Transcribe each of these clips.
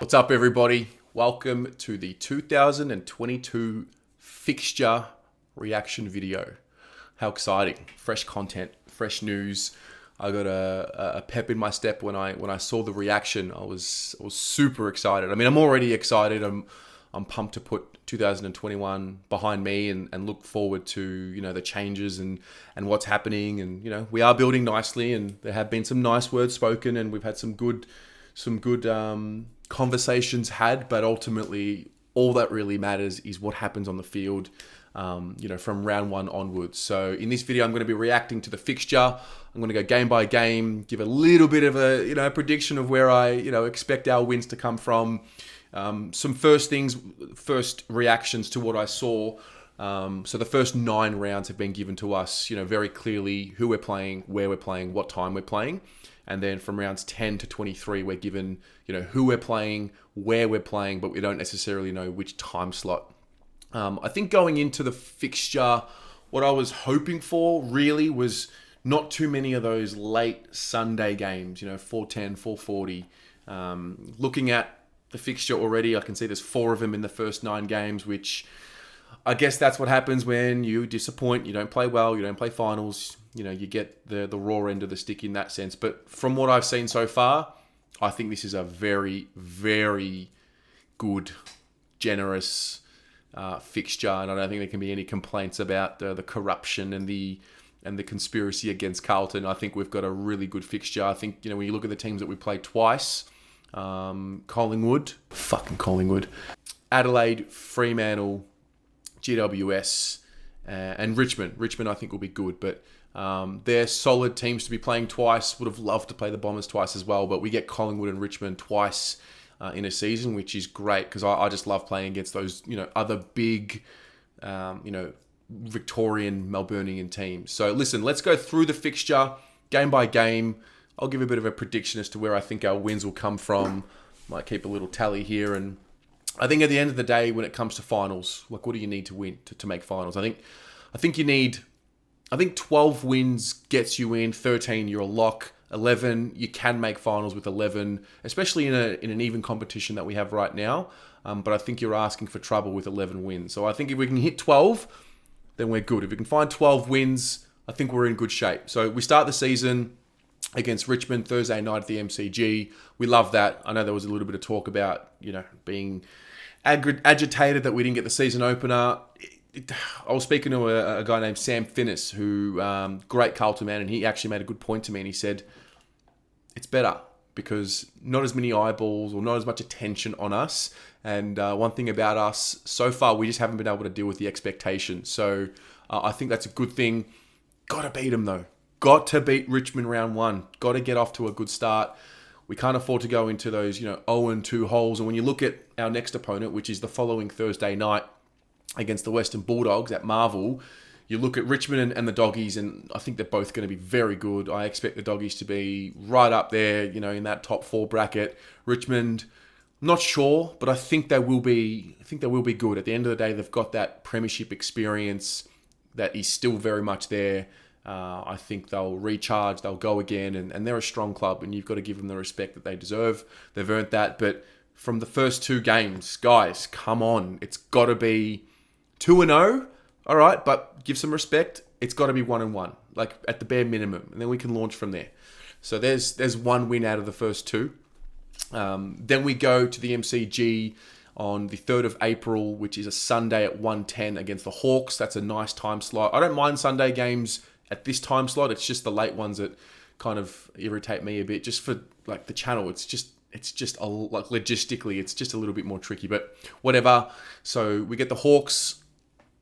What's up, everybody? Welcome to the 2022 fixture reaction video. How exciting. Fresh content, fresh news. I got a pep in my step when I saw the reaction. I was super excited. I mean, I'm already excited. I'm pumped to put 2021 behind me and look forward to, the changes and what's happening. And, we are building nicely, and there have been some nice words spoken, and we've had some good conversations had, but ultimately all that really matters is what happens on the field, from round one onwards. So in this video, I'm going to be reacting to the fixture. I'm going to go game by game, give a little bit of a prediction of where I expect our wins to come from. Some first reactions to what I saw. So the first 9 rounds have been given to us, very clearly who we're playing, where we're playing, what time we're playing. And then from rounds 10 to 23, we're given, who we're playing, where we're playing, but we don't necessarily know which time slot. I think going into the fixture, what I was hoping for really was not too many of those late Sunday games, 4:10, 4:40. Looking at the fixture already, I can see there's 4 of them in the first 9 games, which I guess that's what happens when you disappoint, you don't play well, you don't play finals, you get the raw end of the stick in that sense. But from what I've seen so far, I think this is a very, very good, generous fixture, and I don't think there can be any complaints about the corruption and the conspiracy against Carlton. I think we've got a really good fixture. I think, when you look at the teams that we played twice, Collingwood, Adelaide, Fremantle, GWS, and Richmond. Richmond, I think, will be good, but they're solid teams to be playing twice. Would have loved to play the Bombers twice as well, but we get Collingwood and Richmond twice in a season, which is great because I just love playing against those, other big, Victorian, Melburnian teams. So listen, let's go through the fixture game by game. I'll give a bit of a prediction as to where I think our wins will come from. Might keep a little tally here, and I think at the end of the day, when it comes to finals, what do you need to win to make finals? I think 12 wins gets you in. 13, you're a lock. 11, you can make finals with 11, especially in an even competition that we have right now. But I think you're asking for trouble with 11 wins. So I think if we can hit 12, then we're good. If we can find 12 wins, I think we're in good shape. So we start the season against Richmond Thursday night at the MCG. We love that. I know there was a little bit of talk about, being agitated that we didn't get the season opener. I was speaking to a guy named Sam Finnis, who, great Carlton man, and he actually made a good point to me, and he said, it's better because not as many eyeballs or not as much attention on us. And one thing about us, so far, we just haven't been able to deal with the expectation. So I think that's a good thing. Got to beat them, though. Got to beat Richmond round 1. Got to get off to a good start. We can't afford to go into those, 0-2 holes. And when you look at our next opponent, which is the following Thursday night against the Western Bulldogs at Marvel, you look at Richmond and the Doggies, and I think they're both going to be very good. I expect the Doggies to be right up there, in that top 4 bracket. Richmond, not sure, but I think they will be. I think they will be good. At the end of the day, they've got that premiership experience that is still very much there. I think they'll recharge, they'll go again, and they're a strong club, and you've got to give them the respect that they deserve. They've earned that. But from the first 2 games, guys, come on. It's got to be 2-0. All right, but give some respect. It's got to be 1-1, like at the bare minimum, and then we can launch from there. So there's 1 win out of the first 2. Then we go to the MCG on the 3rd of April, which is a Sunday at 1:10 against the Hawks. That's a nice time slot. I don't mind Sunday games at this time slot. It's just the late ones that kind of irritate me a bit, just for like the channel. It's just like logistically, it's just a little bit more tricky, but whatever. So we get the Hawks.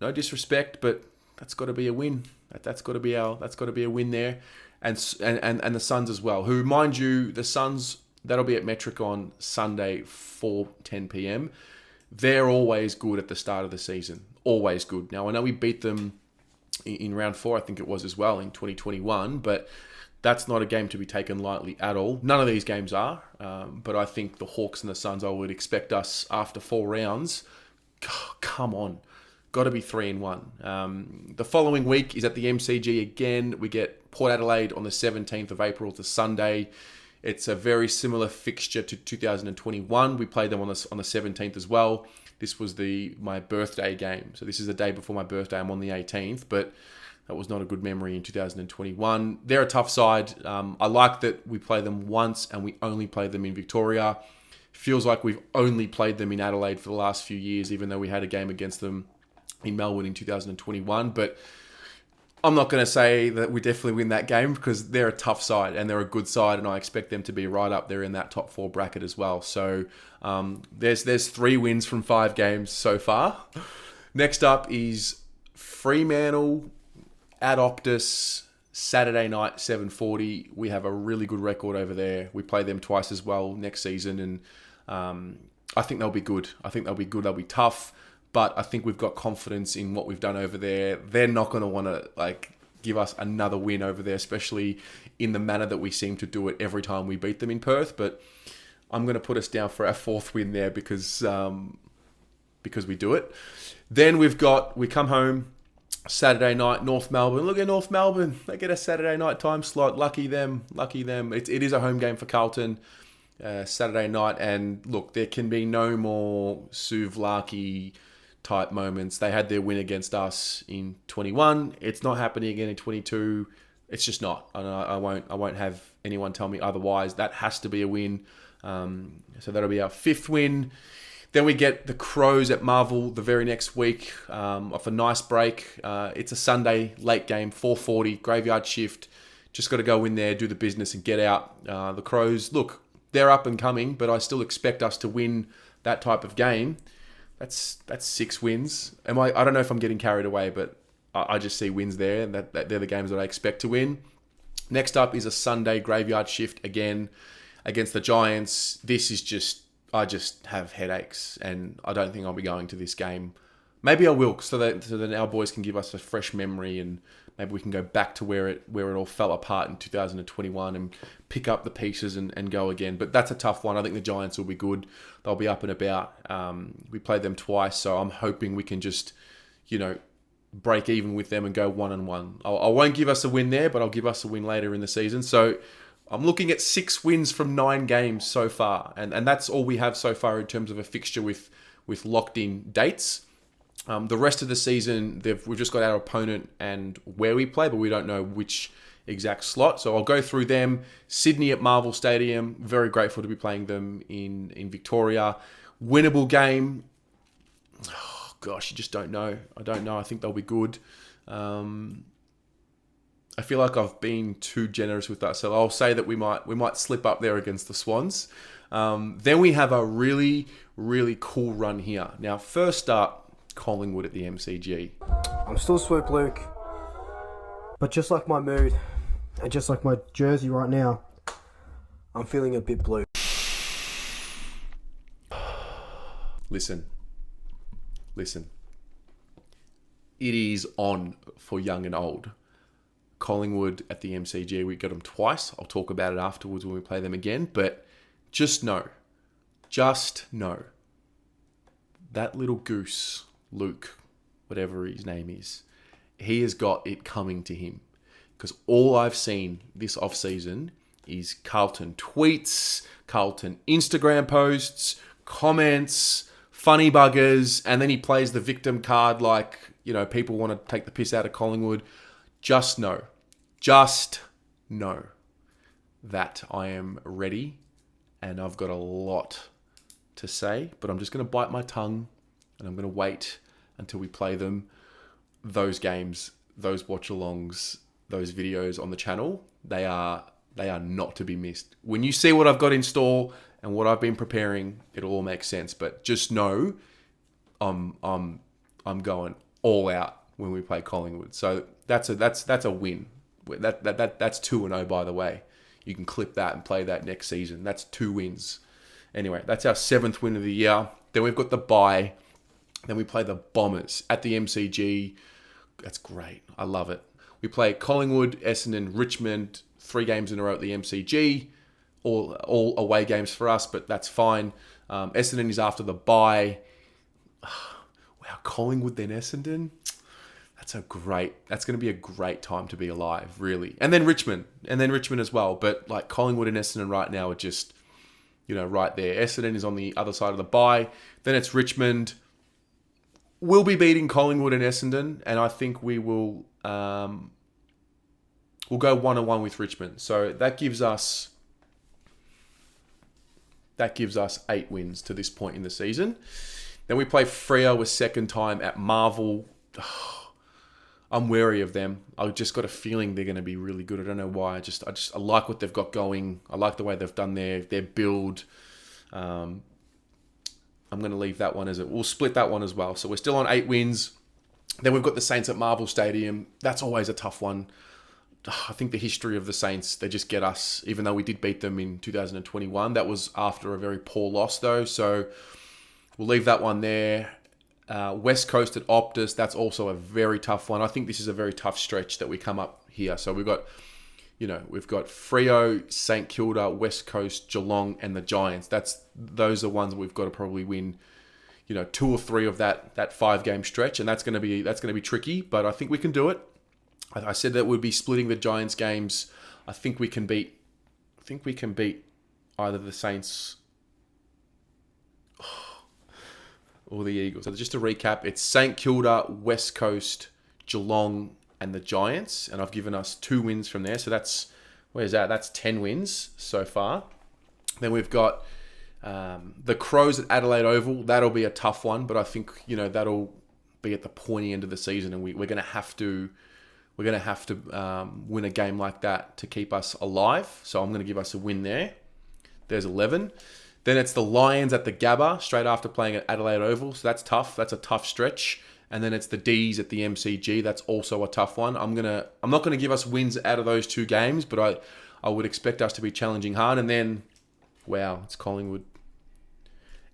No disrespect, but that's got to be a win. That's got to be a win there, and the Suns as well. Who, mind you, the Suns, that'll be at Metric on Sunday 4:10 p.m. They're always good at the start of the season. Always good. Now I know we beat them in round 4, I think it was as well in 2021, but that's not a game to be taken lightly at all. None of these games are, but I think the Hawks and the Suns, I would expect us after 4 rounds. Come on. Got to be 3-1. The following week is at the MCG again. We get Port Adelaide on the 17th of April. It's a Sunday. It's a very similar fixture to 2021. We played them on the 17th as well. This was my birthday game. So this is the day before my birthday. I'm on the 18th, but that was not a good memory in 2021. They're a tough side. I like that we play them once and we only play them in Victoria. Feels like we've only played them in Adelaide for the last few years, even though we had a game against them in Melbourne in 2021. But I'm not going to say that we definitely win that game because they're a tough side and they're a good side, and I expect them to be right up there in that top 4 bracket as well. So there's 3 wins from 5 games so far. Next up is Fremantle at Optus, Saturday night, 7:40. We have a really good record over there. We play them twice as well next season, and I think they'll be good. They'll be tough. But I think we've got confidence in what we've done over there. They're not going to want to give us another win over there, especially in the manner that we seem to do it every time we beat them in Perth. But I'm going to put us down for our 4th win there because we do it. Then we come home Saturday night, North Melbourne. Look at North Melbourne. They get a Saturday night time slot. Lucky them. It is a home game for Carlton. Saturday night. And look, there can be no more Souvlaki type moments. They had their win against us in 21. It's not happening again in 22. It's just not. And I won't have anyone tell me otherwise. That has to be a win. So that'll be our 5th win. Then we get the Crows at Marvel the very next week off a nice break. It's a Sunday late game, 4:40, graveyard shift. Just got to go in there, do the business and get out. The Crows, look, they're up and coming, but I still expect us to win that type of game. That's 6 wins. I don't know if I'm getting carried away, but I just see wins there, and that they're the games that I expect to win. Next up is a Sunday graveyard shift again against the Giants. This is I just have headaches, and I don't think I'll be going to this game. Maybe I will, so that our boys can give us a fresh memory, and maybe we can go back to where it all fell apart in 2021 and pick up the pieces and go again. But that's a tough one. I think the Giants will be good. They'll be up and about. We played them twice, so I'm hoping we can just, break even with them and go 1-1. I won't give us a win there, but I'll give us a win later in the season. So I'm looking at 6 wins from 9 games so far, and that's all we have so far in terms of a fixture with locked-in dates. The rest of the season, we've just got our opponent and where we play, but we don't know which exact slot. So I'll go through them. Sydney at Marvel Stadium. Very grateful to be playing them in Victoria. Winnable game. Oh, gosh, you just don't know. I don't know. I think they'll be good. I feel like I've been too generous with that. So I'll say that we might slip up there against the Swans. Then we have a really, really cool run here. Now, first up, Collingwood at the MCG. I'm still swooped, Luke. But just like my mood, and just like my jersey right now, I'm feeling a bit blue. Listen. It is on for young and old. Collingwood at the MCG, we got them twice. I'll talk about it afterwards when we play them again. But just know, that little goose, Luke, whatever his name is, he has got it coming to him. Because all I've seen this off-season is Carlton tweets, Carlton Instagram posts, comments, funny buggers, and then he plays the victim card like, people want to take the piss out of Collingwood. Just know that I am ready, and I've got a lot to say, but I'm just going to bite my tongue, and I'm going to wait until we play them. Those games, those watch-alongs, those videos on the channel, they are not to be missed. When you see what I've got in store and what I've been preparing, it'll all make sense. But just know, I'm going all out when we play Collingwood. So that's a win. That's 2-0, by the way. You can clip that and play that next season. That's 2 wins. Anyway, that's our 7th win of the year. Then we've got the bye. Then we play the Bombers at the MCG. That's great. I love it. We play Collingwood, Essendon, Richmond, 3 games in a row at the MCG. All away games for us, but that's fine. Essendon is after the bye. Wow, Collingwood then Essendon. That's going to be a great time to be alive, really. And then Richmond as well. But like Collingwood and Essendon right now are just, right there. Essendon is on the other side of the bye. Then it's Richmond. We'll be beating Collingwood and Essendon, and I think we will. We'll go 1-1 with Richmond. So that gives us 8 wins to this point in the season. Then we play Freo a second time at Marvel. I'm wary of them. I've just got a feeling they're going to be really good. I don't know why. I like what they've got going. I like the way they've done their build. I'm going to leave that one we'll split that one as well. So we're still on 8 wins. Then we've got the Saints at Marvel Stadium. That's always a tough one. I think the history of the Saints, they just get us, even though we did beat them in 2021. That was after a very poor loss though. So we'll leave that one there. West Coast at Optus, that's also a very tough one. I think this is a very tough stretch that we come up here. So we've got Freo, St Kilda, West Coast, Geelong, and the Giants. Those are ones that we've got to probably win, 2 or 3 of that 5-game stretch, and that's going to be tricky. But I think we can do it. I said that we'd be splitting the Giants games. I think we can beat either the Saints or the Eagles. So just to recap, it's St Kilda, West Coast, Geelong, and the Giants. And I've given us 2 wins from there. So that's 10 wins so far. Then we've got the Crows at Adelaide Oval. That'll be a tough one, but I think, that'll be at the pointy end of the season, and we're going to have to win a game like that to keep us alive. So I'm going to give us a win there. There's 11. Then it's the Lions at the Gabba, straight after playing at Adelaide Oval. So that's tough. That's a tough stretch. And then it's the D's at the MCG. That's also a tough one. I'm not going to give us wins out of those 2 games, but I would expect us to be challenging hard. And then, wow, it's Collingwood.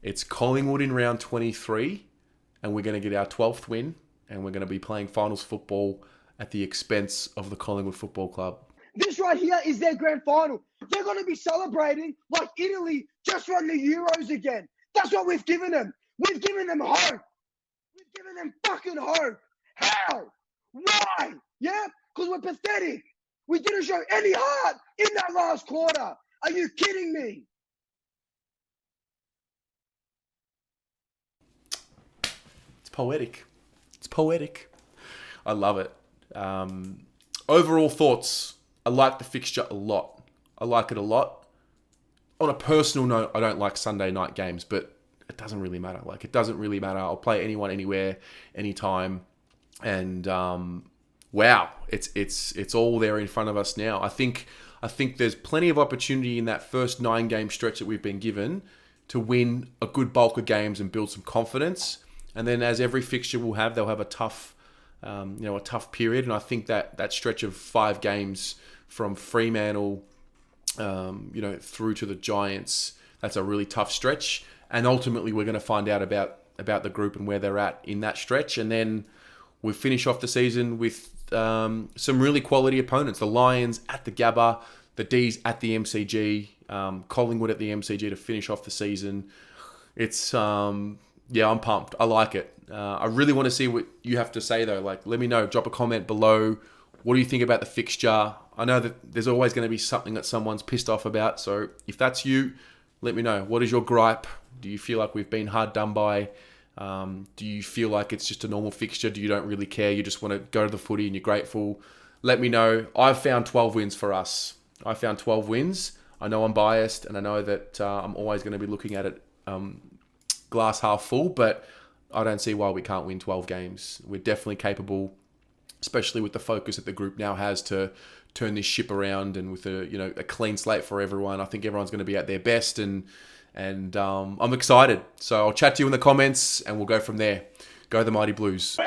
It's Collingwood in round 23, and we're going to get our 12th win, and we're going to be playing finals football at the expense of the Collingwood Football Club. This right here is their grand final. They're going to be celebrating like Italy just won the Euros again. That's what we've given them. We've given them hope. We've given them fucking hope. How? Why? Yeah? Because we're pathetic. We didn't show any heart in that last quarter. Are you kidding me? It's poetic. I love it. Overall thoughts. I like the fixture a lot. I like it a lot. On a personal note, I don't like Sunday night games, but it doesn't really matter. It doesn't really matter. I'll play anyone, anywhere, anytime. And wow, it's all there in front of us now. I think there's plenty of opportunity in that first 9-game stretch that we've been given to win a good bulk of games and build some confidence. And then, as every fixture will have, they'll have a tough period. And I think that stretch of 5 games from Fremantle, through to the Giants, that's a really tough stretch. And ultimately, we're going to find out about the group and where they're at in that stretch. And then we finish off the season with some really quality opponents. The Lions at the Gabba, the D's at the MCG, Collingwood at the MCG to finish off the season. It's I'm pumped. I like it. I really want to see what you have to say though. Let me know. Drop a comment below. What do you think about the fixture? I know that there's always going to be something that someone's pissed off about. So if that's you, let me know. What is your gripe? Do you feel like we've been hard done by? Do you feel like it's just a normal fixture? Do you don't really care? You just want to go to the footy and you're grateful? Let me know. I've found 12 wins for us. I found 12 wins. I know I'm biased, and I know that I'm always going to be looking at it glass half full, but I don't see why we can't win 12 games. We're definitely capable, especially with the focus that the group now has to turn this ship around, and with a clean slate for everyone. I think everyone's going to be at their best, and I'm excited. So I'll chat to you in the comments, and we'll go from there. Go the Mighty Blues.